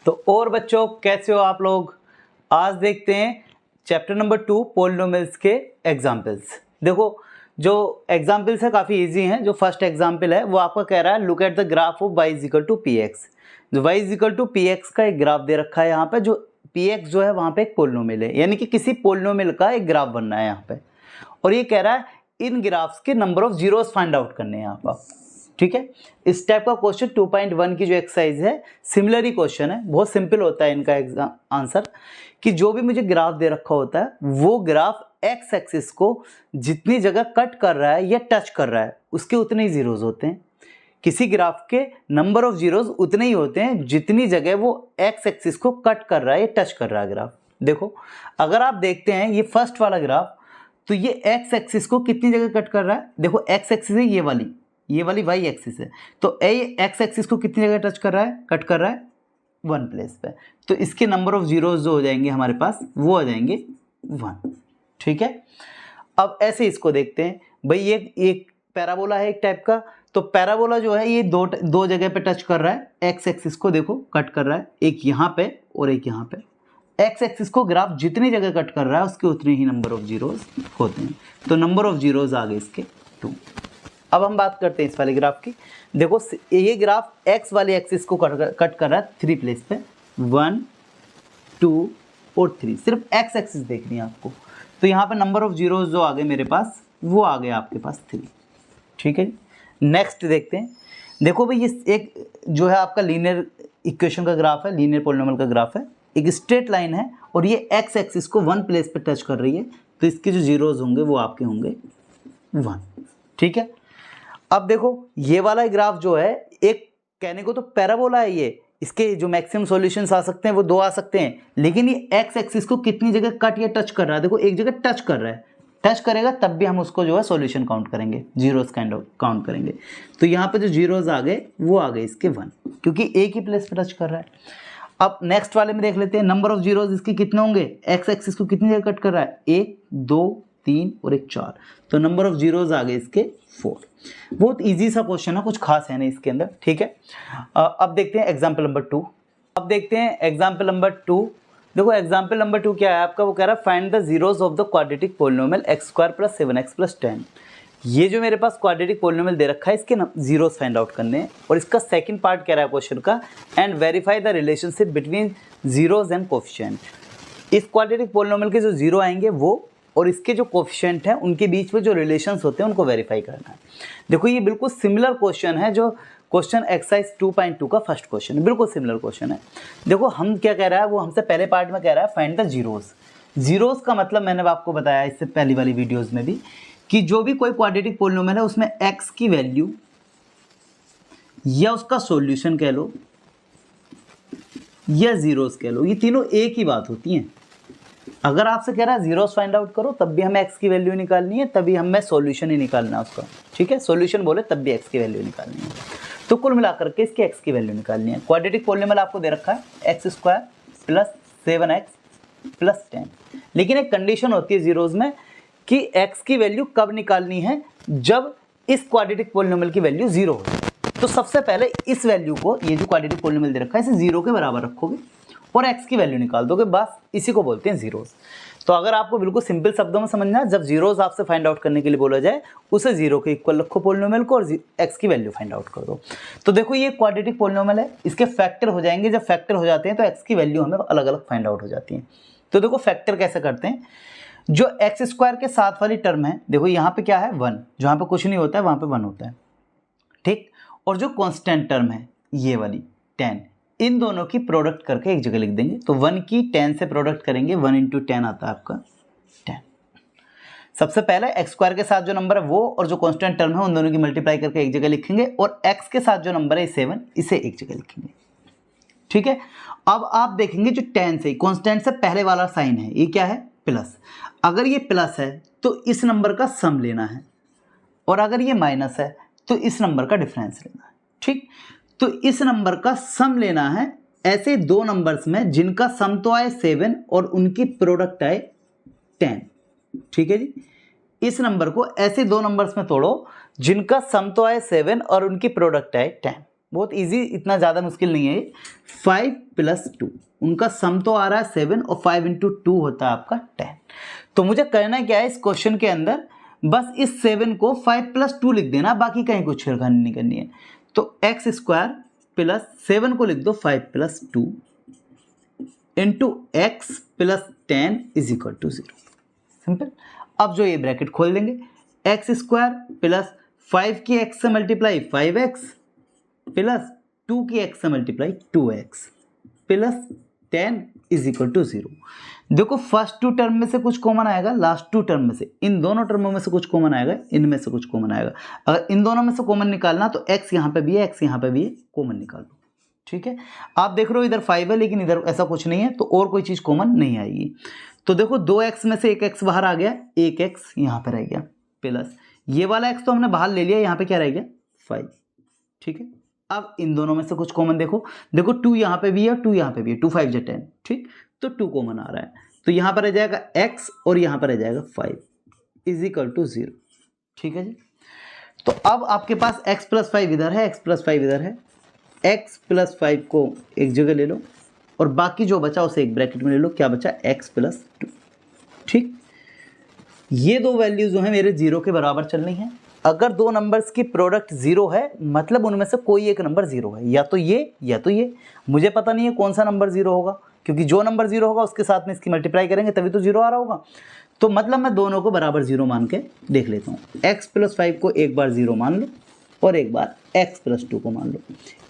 तो और बच्चों कैसे हो आप लोग। आज देखते हैं चैप्टर नंबर 2 पॉलिनोमियल्स के एग्जाम्पल्स। देखो जो एग्जाम्पल्स है काफ़ी इजी हैं। जो फर्स्ट एग्जाम्पल है वो आपका कह रहा है look at the graph of y is equal to p x. जो y is equal to p x का एक ग्राफ दे रखा है यहाँ पे। जो पी एक्स जो है वहाँ पे एक पॉलिनोमियल है, यानी कि किसी पॉलिनोमियल का एक ग्राफ बनना है यहाँ पे। और ये कह रहा है इन ग्राफ्स के number of zeros find out करने हैं यहाँ पर। ठीक है, इस टाइप का क्वेश्चन 2.1 की जो एक्सरसाइज है सिमिलर ही क्वेश्चन है, बहुत सिंपल होता है इनका एग्जाम आंसर। कि जो भी मुझे ग्राफ दे रखा होता है वो ग्राफ एक्स एक्सिस को जितनी जगह कट कर रहा है या टच कर रहा है उसके उतने ही जीरोज होते हैं। किसी ग्राफ के नंबर ऑफ जीरोज उतने ही होते हैं जितनी जगह वो एक्स एक्सिस को कट कर रहा है या टच कर रहा है ग्राफ। देखो अगर आप देखते हैं ये फर्स्ट वाला ग्राफ, तो ये एक्स एक्सिस को कितनी जगह कट कर रहा है। देखो एक्स एक्सिस है ये वाली वाई एक्सिस है, तो एक्स एक्सिस को कितनी जगह टच कर रहा है, कट कर रहा है 1 प्लेस पे। तो इसके नंबर ऑफ जीरोज जो हो जाएंगे हमारे पास वो आ जाएंगे 1। ठीक है, अब ऐसे इसको देखते हैं भाई। ये एक पैराबोला है एक टाइप का। तो पैराबोला जो है ये दो जगह पे टच कर रहा है। एक्स एक्सिस को देखो कट कर रहा है, एक यहाँ पे और एक यहाँ पे। एक्स एक्सिस को ग्राफ जितनी जगह कट कर रहा है उसके उतने ही नंबर ऑफ जीरोज होते हैं। तो नंबर ऑफ जीरोज आ गए इसके 2। अब हम बात करते हैं इस वाले ग्राफ की। देखो ये ग्राफ एक्स वाले एक्सिस को कट कर रहा है 3 प्लेस पे, 1 2 और 3। सिर्फ एक्स एक्सिस देखनी है आपको। तो यहाँ पे नंबर ऑफ जीरोज जो आ गए मेरे पास वो आ गए आपके पास 3। ठीक है जी, नेक्स्ट देखते हैं। देखो भाई ये एक जो है आपका लीनियर इक्वेशन का ग्राफ है, लीनियर पॉलिनोमियल का ग्राफ है। एक स्ट्रेट लाइन है और ये एक्स एक्सिस को 1 प्लेस पे टच कर रही है, तो इसके जो जीरोज होंगे वो आपके होंगे 1। ठीक है, अब देखो ये वाला ग्राफ जो है एक कहने को तो पैराबोला है ये, इसके जो मैक्सिमम सॉल्यूशंस आ सकते हैं वो 2 आ सकते हैं। लेकिन ये एक्स एक्सिस को कितनी जगह कट या टच कर रहा है, देखो एक जगह टच कर रहा है। टच करेगा तब भी हम उसको जो है सॉल्यूशन काउंट करेंगे, जीरोस काउंट करेंगे। तो यहाँ पे जो जीरोस आ गए वो आ गए इसके 1, क्योंकि एक ही प्लेस पे टच कर रहा है। अब नेक्स्ट वाले में देख लेते हैं नंबर ऑफ जीरोस इसके कितने होंगे। एक्स एक्सिस को कितनी जगह कट कर रहा है, 1 2 3 और एक 4। तो नंबर ऑफ जीरोस आ गए इसके 4। बहुत इजी सा क्वेश्चन है, कुछ खास है नहीं इसके अंदर। ठीक है, अब देखते हैं एग्जाम्पल नंबर 2। अब देखते हैं एग्जाम्पल नंबर 2। देखो एग्जाम्पल नंबर 2 क्या है आपका, वो कह रहा है find the zeros of the quadratic polynomial x² + 7x + 10। ये जो मेरे पास क्वाड्रेटिक पॉलिनोमियल दे रखा है इसके जीरोस फाइंड आउट करने हैं। और इसका सेकंड पार्ट कह रहा है क्वेश्चन का, and verify the relationship between zeros and coefficient. इस क्वाड्रेटिक पॉलिनोमियल के जो जीरो आएंगे वो और इसके जो कोफिशिएंट हैं उनके बीच में जो रिलेशंस होते हैं उनको वेरीफाई करना है। देखो ये बिल्कुल सिमिलर क्वेश्चन है जो क्वेश्चन एक्सरसाइज 2.2 का फर्स्ट क्वेश्चन है, बिल्कुल सिमिलर क्वेश्चन है। देखो हम क्या कह रहा है, वो हमसे पहले पार्ट में कह रहा है फाइंड द जीरोस। जीरोस का मतलब मैंने आपको बताया इससे पहली वाली वीडियोस में भी कि जो भी कोई क्वाड्रेटिक पॉलिनोमियल है उसमें एक्स की वैल्यू या उसका सॉल्यूशन कह लो या जीरोस कह लो, ये तीनों एक ही बात होती हैं। अगर आपसे कह रहा है जीरोस फाइंड आउट करो तब भी हमें एक्स की वैल्यू निकालनी है, तभी हमें सॉल्यूशन ही निकालना है उसका। ठीक है, सॉल्यूशन बोले तब भी एक्स की वैल्यू निकालनी है। तो कुल मिलाकर के इसकी एक्स की वैल्यू निकालनी है। क्वाड्रेटिक पॉलिनोमियल आपको दे रखा है x² + 7x + 10। लेकिन एक कंडीशन होती है जीरोस में कि x की वैल्यू कब निकालनी है, जब इस क्वाड्रेटिक पॉलिनोमियल की वैल्यू 0 हो। तो सबसे पहले इस वैल्यू को, ये जो क्वाड्रेटिक पॉलिनोमियल दे रखा है, इसे 0 के बराबर रखोगे और x की वैल्यू निकाल दोगे, बस इसी को बोलते हैं जीरोस। तो अगर आपको बिल्कुल सिंपल शब्दों में समझना है, जब जीरोस आपसे फाइंड आउट करने के लिए बोला जाए उसे 0 के इक्वल रखो पॉलिनोमियल को और x की वैल्यू फाइंड आउट कर दो। तो देखो ये क्वाड्रेटिक पॉलिनोमियल है, इसके फैक्टर हो जाएंगे। जब फैक्टर हो जाते हैं तो x की वैल्यू हमें अलग अलग फाइंड आउट हो जाती है। तो देखो फैक्टर कैसे करते हैं, जो x² के साथ वाली टर्म है, देखो यहाँ पे क्या है 1, जहाँ पे कुछ नहीं होता है वहाँ पे 1 होता है। ठीक, और जो कॉन्स्टेंट टर्म है ये वाली 10, इन दोनों की प्रोडक्ट करके एक जगह लिख देंगे। तो 1 की 10 से प्रोडक्ट करेंगे, 1 × 10 आता है आपका 10। सबसे पहले x² के साथ जो नंबर है वो और जो कांस्टेंट टर्म है उन दोनों की मल्टीप्लाई करके एक जगह लिखेंगे, और x के साथ जो नंबर है 7 इसे एक जगह लिखेंगे। ठीक है, अब आप देखेंगे जो 10 से कांस्टेंट से पहले वाला साइन है ये क्या है, प्लस। अगर ये प्लस है तो इस नंबर का सम लेना है, और अगर ये माइनस है तो इस नंबर का डिफरेंस लेना है। ठीक, तो इस नंबर का सम लेना है ऐसे दो नंबर्स में जिनका सम तो आए 7 और उनकी प्रोडक्ट आए 10। ठीक है जी, इस नंबर को ऐसे दो नंबर्स में तोड़ो जिनका सम तो आए 7 और उनकी प्रोडक्ट आए 10। बहुत इजी, इतना ज़्यादा मुश्किल नहीं है। 5 + 2, उनका सम तो आ रहा है 7 और 5 × 2 होता है आपका 10। तो मुझे करना क्या है इस क्वेश्चन के अंदर, बस इस 7 को 5 + 2 लिख देना, बाकी कहीं कुछ छेड़खानी नहीं करनी है। तो x² + 7 को लिख दो 5 + 2 इंटू x + 10 = 0। सिंपल। अब जो ये ब्रैकेट खोल देंगे, x² + 5 की x से मल्टीप्लाई 5x + 2 की x से मल्टीप्लाई 2x + 10 = 0। देखो फर्स्ट 2 टर्म में से कुछ कॉमन आएगा, लास्ट 2 टर्म में से, इन दोनों टर्मों में से कुछ कॉमन आएगा, इनमें से कुछ कॉमन आएगा। अगर इन दोनों में से कॉमन निकालना तो x यहाँ पे भी है, x यहाँ पे भी है, कॉमन निकाल लो। ठीक है, आप देख रहे हो इधर 5 है लेकिन इधर ऐसा कुछ नहीं है, तो और कोई चीज़ कॉमन नहीं आएगी। तो देखो 2x में से 1x बाहर आ गया, 1x यहाँ पे रह गया, प्लस ये वाला x तो हमने बाहर ले लिया, यहाँ पे क्या रह गया 5। ठीक है, अब इन दोनों में से कुछ कॉमन देखो, 2 यहाँ पे भी है, 2 यहाँ पे भी है, 2 5 10। ठीक, तो 2 कॉमन आ रहा है, तो यहाँ पर रह जाएगा x और यहाँ पर रह जाएगा 5 = 0। ठीक है जी, तो अब आपके पास x + 5 इधर है, x + 5 इधर है, x + 5 को एक जगह ले लो और बाकी जो बचा उसे एक ब्रैकेट में ले लो, क्या बचा x + 2। ठीक, ये दो वैल्यूज जो है मेरे 0 के बराबर चलनी है। अगर दो नंबर्स की प्रोडक्ट 0 है मतलब उनमें से कोई एक नंबर 0 है, या तो ये या तो ये। मुझे पता नहीं है कौन सा नंबर 0 होगा, क्योंकि जो नंबर 0 होगा उसके साथ में इसकी मल्टीप्लाई करेंगे तभी तो 0 आ रहा होगा। तो मतलब मैं दोनों को बराबर 0 मान के देख लेता हूँ। x + 5 को एक बार 0 मान लो और एक बार x + 2 को मान लो।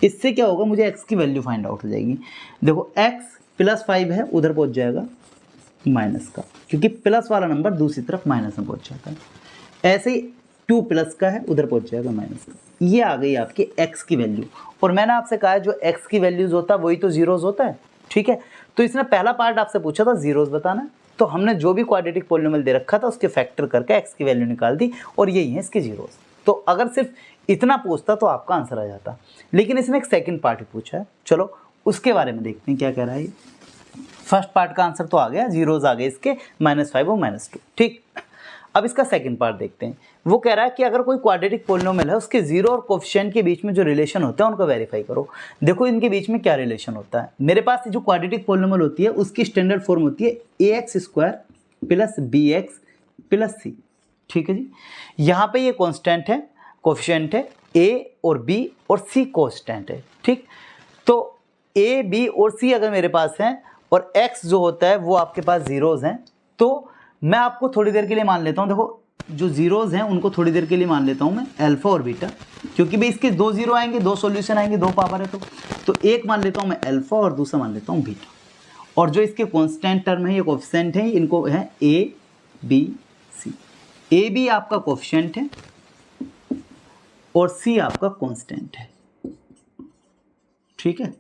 इससे क्या होगा, मुझे x की वैल्यू फाइंड आउट हो जाएगी। देखो x + 5 है, उधर पहुँच जाएगा माइनस का, क्योंकि प्लस वाला नंबर दूसरी तरफ माइनस में पहुँच जाता है। ऐसे ही 2 प्लस का है, उधर पहुँच जाएगा माइनस का। ये आ गई आपकी x की वैल्यू, और मैंने आपसे कहा है जो x की वैल्यूज़ होता है वही तो जीरोज़ होता है। ठीक है, तो इसने पहला पार्ट आपसे पूछा था जीरोज़ बताना, तो हमने जो भी क्वाड्रेटिक पॉलिनोमियल दे रखा था उसके फैक्टर करके x की वैल्यू निकाल दी, और यही है इसके जीरोज़। तो अगर सिर्फ इतना पूछता तो आपका आंसर आ जाता, लेकिन इसने एक सेकेंड पार्ट पूछा है। चलो उसके बारे में देखते हैं क्या कह रहा है। फर्स्ट पार्ट का आंसर तो आ गया, जीरोज़ आ गए इसके, -5 और -2। ठीक, अब इसका सेकंड पार्ट देखते हैं। वो कह रहा है कि अगर कोई क्वाड्रेटिक पॉलिनोमियल है उसके जीरो और कोफिशिएंट के बीच में जो रिलेशन होता है उनको वेरीफाई करो। देखो इनके बीच में क्या रिलेशन होता है। मेरे पास जो क्वाड्रेटिक पॉलिनोमियल होती है उसकी स्टैंडर्ड फॉर्म होती है ax² + bx + c। ठीक है जी, यहाँ पे ये कांस्टेंट है, कोफिशिएंट है, a और b और c कांस्टेंट है। ठीक, तो a b और c अगर मेरे पास हैं और x जो होता है वो आपके पास जीरोज़ हैं, तो मैं आपको थोड़ी देर के लिए मान लेता हूँ। देखो जो जीरोज़ हैं उनको थोड़ी देर के लिए मान लेता हूँ मैं अल्फ़ा और बीटा, क्योंकि भाई इसके 2 जीरो आएंगे, 2 सॉल्यूशन आएंगे, 2 पावर है, तो एक मान लेता हूँ मैं अल्फ़ा और दूसरा मान लेता हूँ बीटा। और जो इसके कांस्टेंट टर्म है, ये कोफिशिएंट है, इनको है a b c। a b आपका कोफिशिएंट है और c आपका कांस्टेंट है। ठीक है,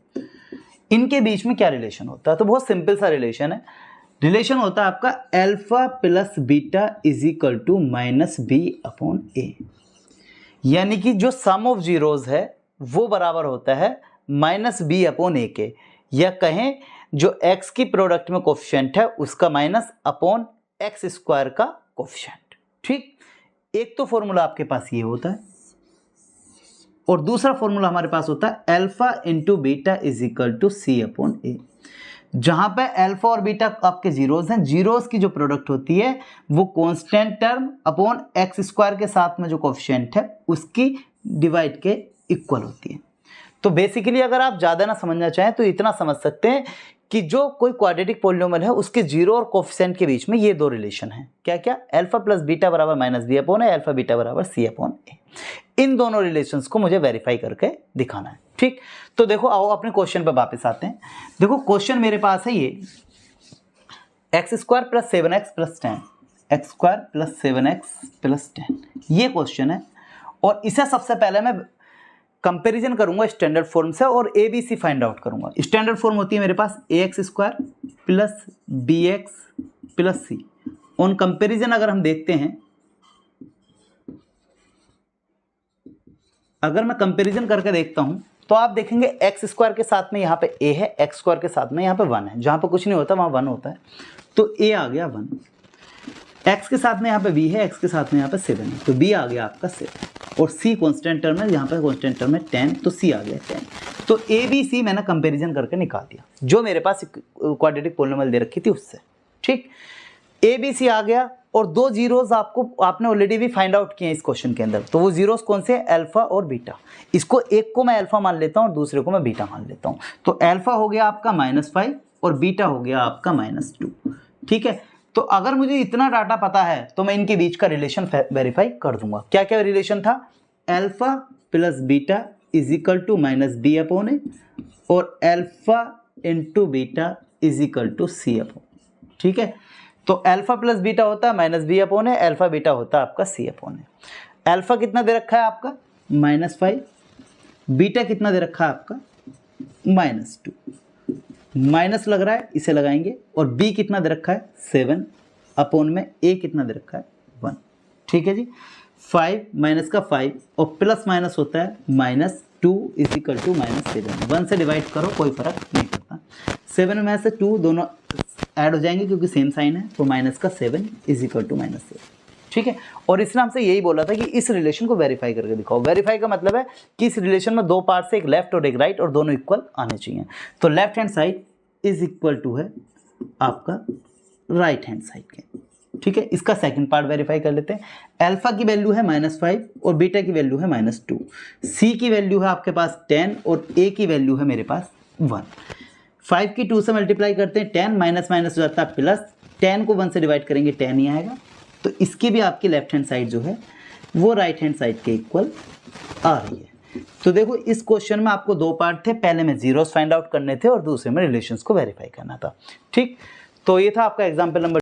इनके बीच में क्या रिलेशन होता है, तो बहुत सिंपल सा रिलेशन है। रिलेशन होता है आपका अल्फा + बीटा = -b/a, यानी कि जो सम ऑफ जीरोज़ है वो बराबर होता है -b/a के, या कहें जो x की प्रोडक्ट में कोफिशिएंट है उसका -x² का कोफिशिएंट। ठीक, एक तो फॉर्मूला आपके पास ये होता है और दूसरा फॉर्मूला हमारे पास होता है अल्फा × बीटा = c/a, जहां पे अल्फा और बीटा आपके जीरोज़ हैं। जीरोज़ की जो प्रोडक्ट होती है वो कांस्टेंट टर्म अपॉन x² के साथ में जो कोफिशिएंट है उसकी डिवाइड के इक्वल होती है। तो बेसिकली अगर आप ज़्यादा ना समझना चाहें तो इतना समझ सकते हैं कि जो कोई क्वाड्रेटिक पॉलिनोमियल है उसके जीरो और कोफिशिएंट के बीच में ये दो रिलेशन है। क्या क्या, alpha + beta = -b/a, alpha beta = c/a। इन दोनों रिलेशंस को मुझे वेरीफाई करके दिखाना है। ठीक, तो देखो आओ अपने क्वेश्चन पर वापस आते हैं। देखो क्वेश्चन मेरे पास है ये x² + 7x + 10, x² + 7x + 10, ये क्वेश्चन है। और इसे सबसे पहले मैं कंपैरिजन करूंगा स्टैंडर्ड फॉर्म से और a b c find out करूंगा। स्टैंडर्ड फॉर्म होती है मेरे पास ax² + bx + c। On comparison अगर हम देखते हैं, अगर मैं कंपैरिजन करके देखता हूं तो आप देखेंगे x² के साथ में यहाँ पे a है, x² के साथ में यहाँ पे 1 है, जहाँ पे कुछ नहीं होता वहाँ 1 होता है, तो a आ गया 1। x के साथ में यहाँ पे b है, x के साथ में यहाँ पे 7 है, तो b आ गया आपका 7। और सी कांस्टेंट टर्म है, यहाँ पर कांस्टेंट टर्म है 10, तो सी आ गया 10। तो ए बी सी मैंने कंपैरिजन करके निकाल दिया जो मेरे पास क्वाड्रेटिक पॉलिनोमियल दे रखी थी उससे। ठीक, ए बी सी आ गया और दो जीरोस आपने ऑलरेडी भी फाइंड आउट किए इस क्वेश्चन के अंदर। तो वो जीरोस कौन से हैं? अल्फा और बीटा। इसको एक को मैं अल्फा मान लेता हूँ और दूसरे को मैं बीटा मान लेता हूँ। तो अल्फा हो गया आपका -5 और बीटा हो गया आपका -2। ठीक है, तो अगर मुझे इतना डाटा पता है तो मैं इनके बीच का रिलेशन वेरीफाई कर दूंगा। क्या क्या रिलेशन था? Alpha plus beta is equal to -b/a और alpha into beta is equal to c/a। ठीक है, तो अल्फा प्लस बीटा होता है -b/a, अल्फा बीटा होता है आपका c/a। अल्फा कितना दे रखा है आपका? -5, बीटा कितना दे रखा है आपका? -2, माइनस लग रहा है इसे लगाएंगे, और b कितना दे रखा है? 7/, में a कितना दे रखा है? 1। ठीक है जी, 5 माइनस का 5 और प्लस माइनस होता है -2 इज इक्वल टू -7। 1 से डिवाइड करो कोई फर्क नहीं पड़ता, 7 में से 2 दोनों ऐड हो जाएंगे क्योंकि सेम साइन है, तो माइनस का 7 इज इक्वल टू -7। ठीक है, और इसने हमसे यही बोला था कि इस रिलेशन को वेरीफाई करके दिखाओ। वेरीफाई का मतलब है कि इस रिलेशन में दो पार्ट से, एक लेफ्ट और एक राइट, और दोनों इक्वल आने चाहिए। तो left hand side is equal to है आपका राइट हैंड साइड के। ठीक है, इसका सेकंड पार्ट वेरीफाई कर लेते हैं। अल्फा की वैल्यू है -5 और बीटा की वैल्यू है -2, सी की वैल्यू है आपके पास 10 और ए की वैल्यू है मेरे पास 1। 5 की 2 से मल्टीप्लाई करते हैं, 10 माइनस माइनस हो जाता है प्लस, 10 को 1 से डिवाइड करेंगे 10 ही आएगा। तो इसकी भी आपकी लेफ्ट हैंड साइड जो है वो राइट हैंड साइड के इक्वल आ रही है। तो देखो इस क्वेश्चन में आपको दो पार्ट थे, पहले में जीरोस फाइंड आउट करने थे और दूसरे में रिलेशंस को वेरीफाई करना था। ठीक, तो ये था आपका एग्जाम्पल नंबर